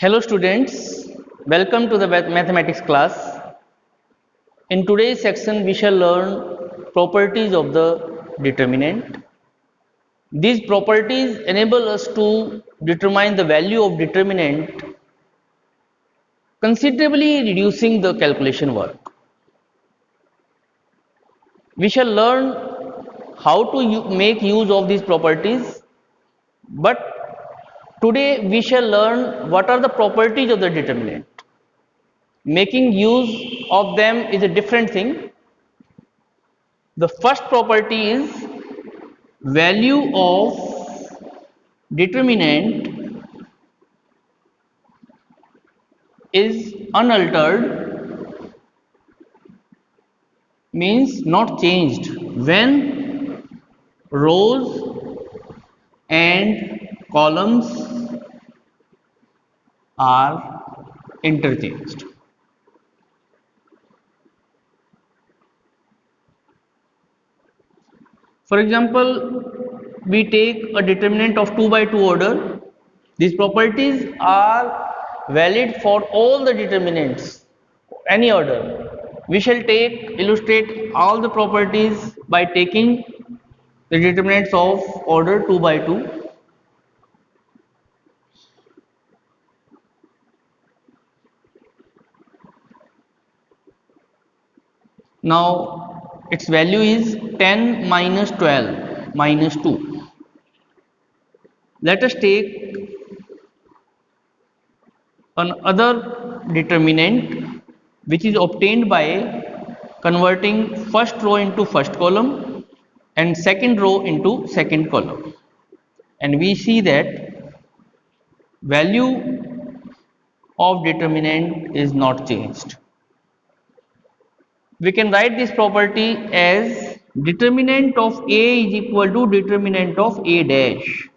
Hello students, welcome to the mathematics class. In today's section we shall learn properties of the determinant. These properties enable us to determine the value of determinant, considerably reducing the calculation work. We shall learn how to make use of these properties, but today we shall learn what are the properties of the determinant. Making use of them is a different thing. The first property is value of determinant is unaltered, means not changed when rows and columns are interchanged. For example, we take a determinant of 2 by 2 order. These properties are valid for all the determinants, any order. We shall illustrate all the properties by taking the determinants of order 2 by 2. Now its value is 10 minus 12 minus 2. Let us take another determinant which is obtained by converting first row into first column and second row into second column, and we see that value of determinant is not changed. We can write this property as determinant of A is equal to determinant of A dash.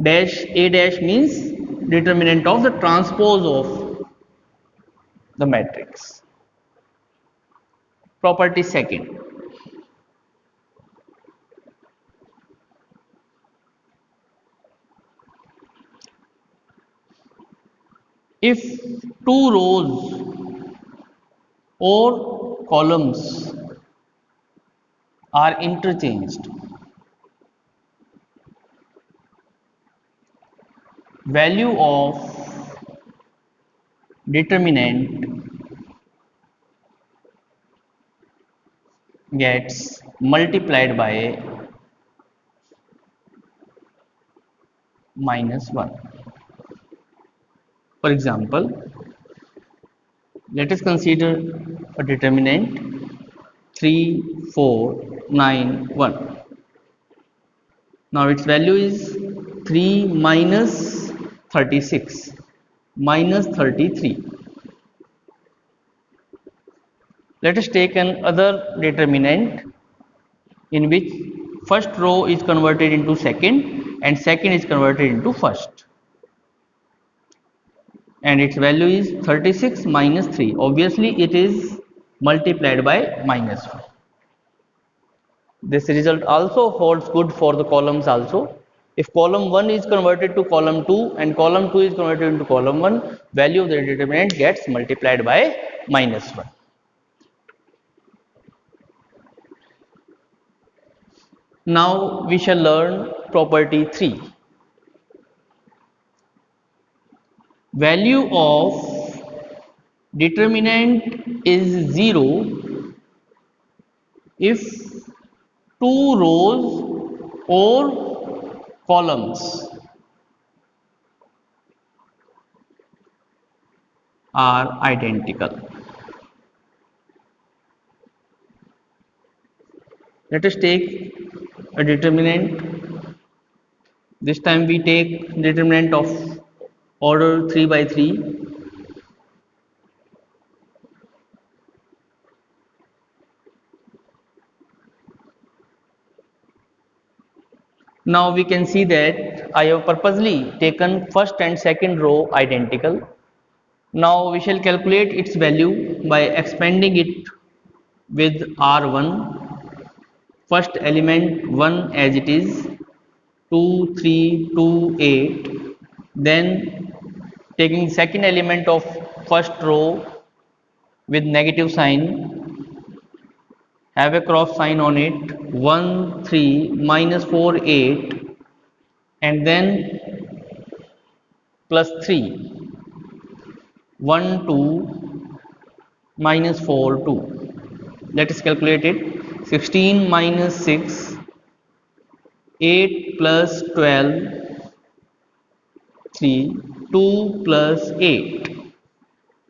A dash means determinant of the transpose of the matrix. Property second. If two rows or columns are interchanged, value of determinant gets multiplied by minus 1. For example, let us consider a determinant 3, 4, 9, 1. Now its value is 3 minus 36 minus 33. Let us take another determinant in which first row is converted into second and second is converted into first, and its value is 36 minus 3. Obviously it is multiplied by minus 1. This result also holds good for the columns also. If column 1 is converted to column 2 and column 2 is converted into column 1, value of the determinant gets multiplied by minus 1. Now we shall learn property 3. Value of determinant is 0 if two rows or columns are identical. Let us take a determinant. This time we take determinant of order 3 by 3. Now we can see that I have purposely taken first and second row identical. Now we shall calculate its value by expanding it with R1. first element 1 as it is, 2, 3, 2, 8, then taking second element of first row with negative sign, have a cross sign on it, 1, 3, minus 4, 8, and then plus 3, 1, 2, minus 4, 2. Let us calculate it. 16 minus 6, 8 plus 12, 3, 2 plus 8.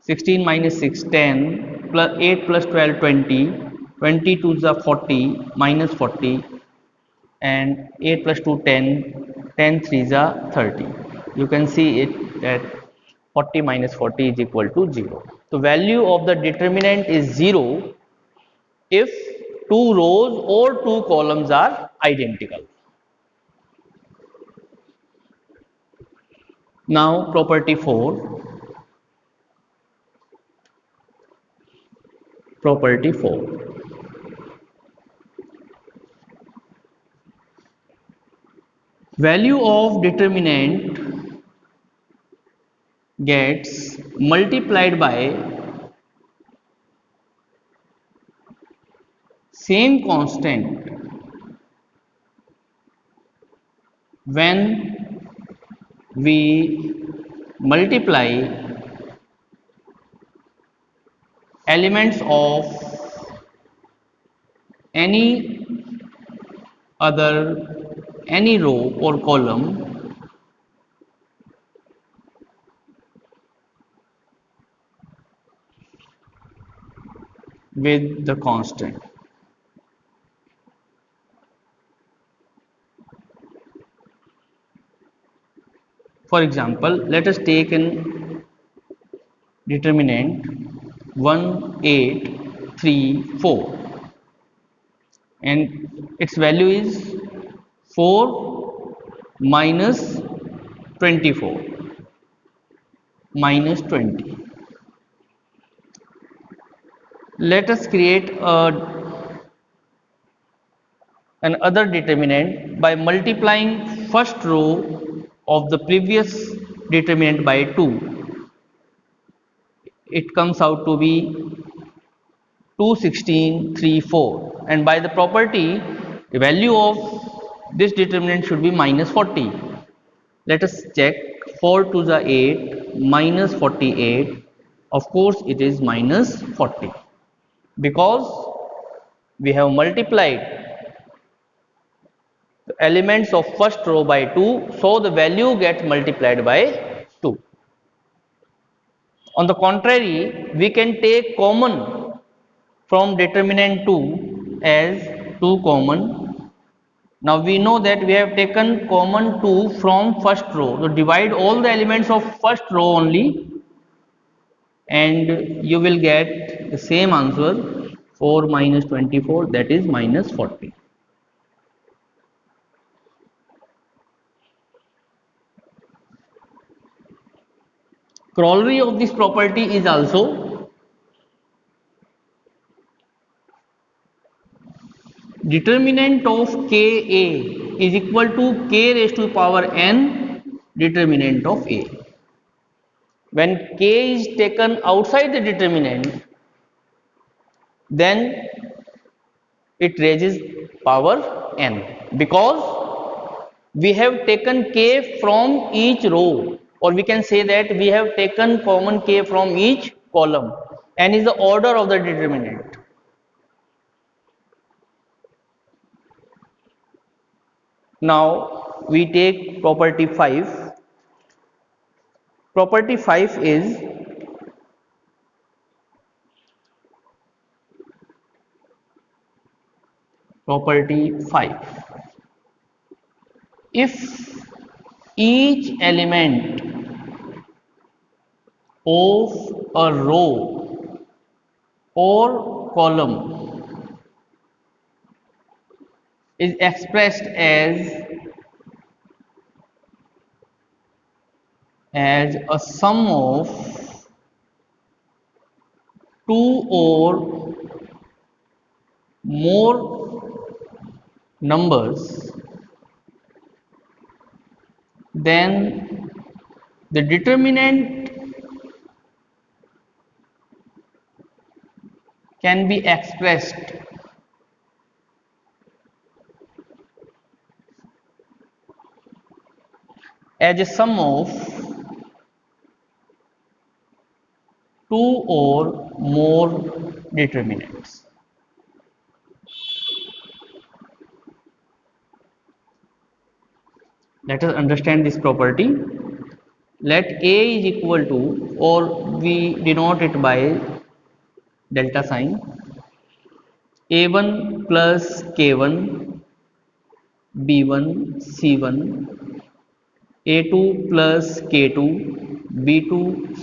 16 minus 6, 10, plus 8 plus 12, 20, 22 is 40, minus 40, and 8 plus 2, 10, 10 3 is 30. You can see it that 40 minus 40 is equal to 0. The value of the determinant is 0 if two rows or two columns are identical. Now property 4. Property 4. Value of determinant gets multiplied by same constant when we multiply elements of any any row or column with the constant. For example, let us take an determinant 1, 8, 3, 4, and its value is 4 minus 24 minus 20. Let us create another determinant by multiplying first row of the previous determinant by 2. It comes out to be 2, 16, 3, 4, and by the property the value of this determinant should be minus 40. Let us check. 4 to the 8 minus 48. Of course it is minus 40 because we have multiplied the elements of first row by 2, so the value gets multiplied by 2. On the contrary, we can take common from determinant 2 as 2 common. Now we know that we have taken common 2 from first row, so divide all the elements of first row only and you will get the same answer, 4 minus 24, that is minus 40. Corollary of this property is also determinant of Ka is equal to k raised to the power n determinant of A. When k is taken outside the determinant, then it raises power n because we have taken k from each row, or we can say that we have taken common k from each column. N is the order of the determinant. Now we take property 5. Property 5 is property 5. If each element of a row or column is expressed as a sum of two or more numbers, then the determinant can be expressed as a sum of two or more determinants. Let us understand this property. Let A is equal to, or we denote it by delta sign, A1 plus K1, B1, C1, A2 plus K2, B2,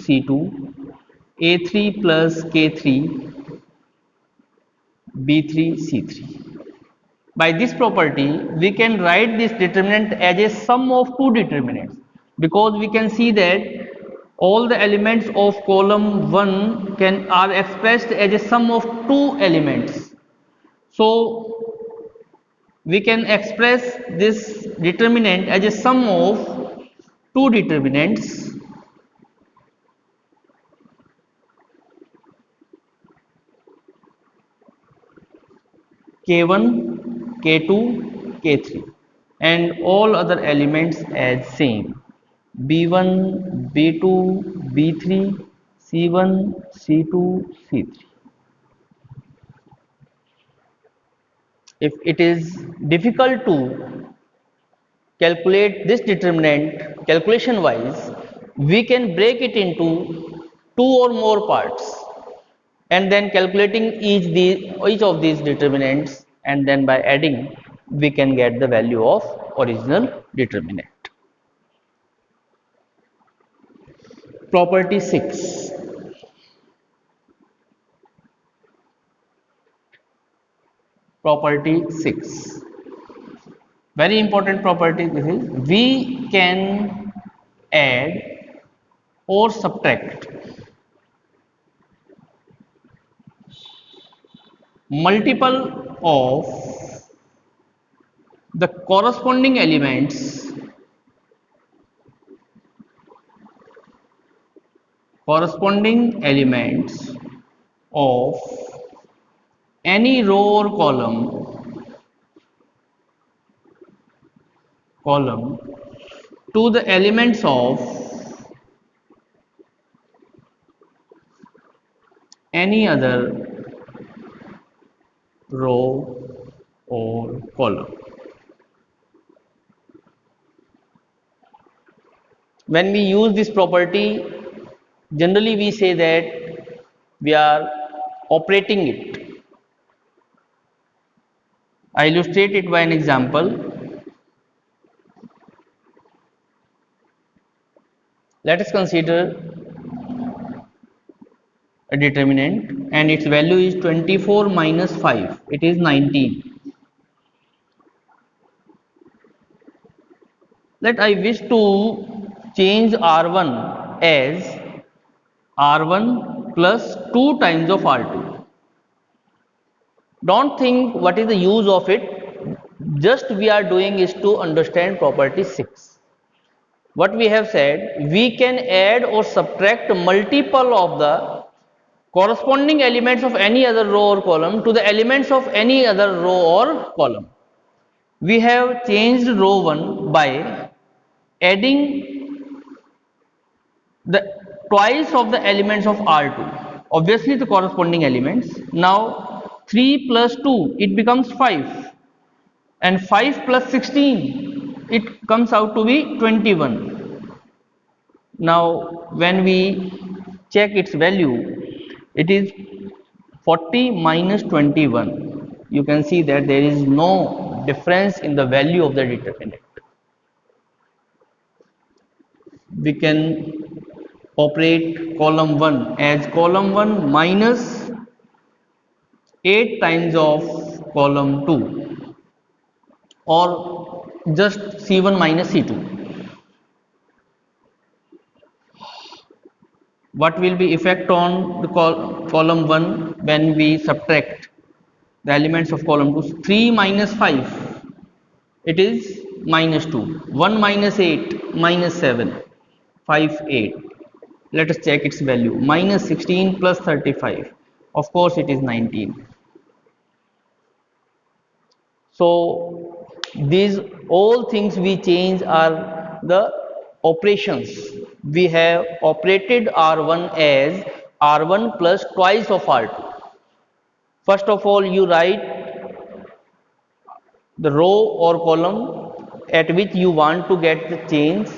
C2, A3 plus K3, B3, C3. By this property, we can write this determinant as a sum of two determinants, because we can see that all the elements of column 1 are expressed as a sum of two elements. So we can express this determinant as a sum of two determinants K1, K2, K3, and all other elements as same, B1, B2, B3, C1, C2, C3. If it is difficult to calculate this determinant calculation wise, we can break it into two or more parts, and then calculating each of these determinants, and then by adding we can get the value of original determinant. Property 6. Property 6. Very important property this is. We can add or subtract multiple of the corresponding elements of any row or column to the elements of any other row or column. When we use this property, generally we say that we are operating it. I illustrate it by an example. Let us consider a determinant and its value is 24 minus 5, it is 19. Let I wish to change R1 as R1 plus 2 times of R2. Don't think what is the use of it, just we are doing is to understand property 6. What we have said, we can add or subtract multiple of the corresponding elements of any other row or column to the elements of any other row or column. We have changed row 1 by adding the twice of the elements of R2, obviously the corresponding elements. Now 3 plus 2, it becomes 5, and 5 plus 16, it comes out to be 21. Now when we check its value, it is 40 minus 21. You can see that there is no difference in the value of the determinant. We can operate column 1 as column 1 minus 8 times of column 2, or just C1 minus C2. What will be effect on the column 1 when we subtract the elements of column 2? 3 minus 5, It is minus 2. 1 minus 8 minus 7, 5, 8. Let us check its value. Minus 16 plus 35. Of course, it is 19. So these all things we change are the operations. We have operated R1 as R1 plus twice of R2. First of all, you write the row or column at which you want to get the change,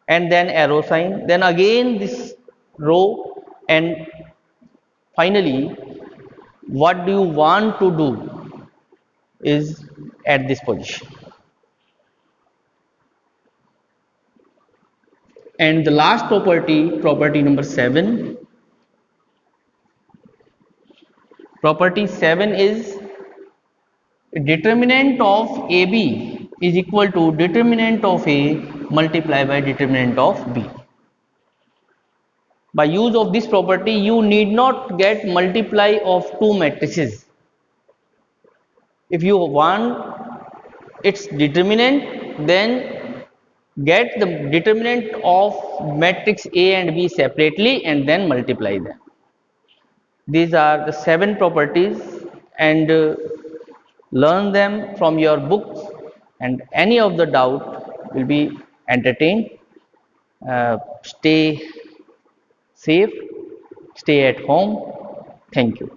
and then arrow sign, then again this row, and finally what do you want to do is at this position. And the last property, property number 7, property 7 is determinant of AB is equal to determinant of A multiplied by determinant of B. By use of this property, you need not get multiply of two matrices. If you want its determinant, then get the determinant of matrix A and B separately and then multiply them. These are the 7 properties, and learn them from your books, and any of the doubt will be entertained. Stay safe, stay at home. Thank you.